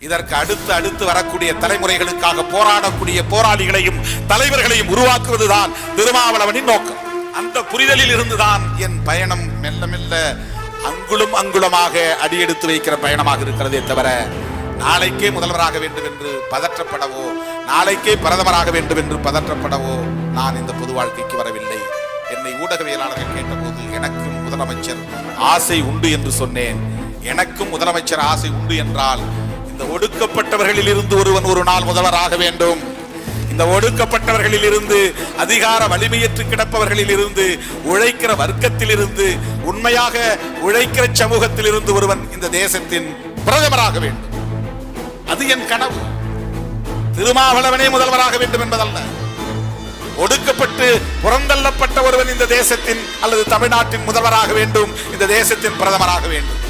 இதற்கு அடுத்து வரக்கூடிய தலைமுறைகளுக்காக போராடக்கூடிய போராளிகளையும் தலைவர்களையும் உருவாக்குவதுதான் திருமாவளவனின் நோக்கம். அந்த புரிதலில் இருந்துதான் என் பயணம் மெல்ல மெல்ல அங்குலம் அங்குலமாக அடியெடுத்து வைக்கிற பயணமாக இருக்கிறதே தவிர நாளைக்கே முதல்வராக வேண்டும் என்று பதற்றப்படவோ நாளைக்கே பிரதமராக வேண்டும் என்று பதற்றப்படவோ நான் இந்த பொது வாழ்க்கைக்கு வரவில்லை. என்னை ஊடகவியலாளர்கள் கேட்டபோது எனக்கும் முதலமைச்சர் ஆசை உண்டு என்று சொன்னேன். எனக்கும் முதலமைச்சர் ஆசை உண்டு என்றால் இந்த ஒடுக்கப்பட்டவர்களில் இருந்து ஒருவன் ஒரு நாள் முதல்வராக வேண்டும். இந்த ஒடுக்கப்பட்டவர்களில் இருந்து அதிகார வலிமையற்று கிடப்பவர்களில் இருந்து உழைக்கிற வர்க்கத்தில் இருந்து உண்மையாக உழைக்கிற சமூகத்தில் இருந்து ஒருவன் இந்த தேசத்தின் பிரதமராக வேண்டும். அது என் கனவு. திருமாவளவனே முதல்வராக வேண்டும் என்பதல்ல. ஒடுக்கப்பட்டு புறந்தள்ளப்பட்ட ஒருவன் இந்த தேசத்தின் அல்லது தமிழ்நாட்டின் முதல்வராக வேண்டும், இந்த தேசத்தின் பிரதமராக வேண்டும்.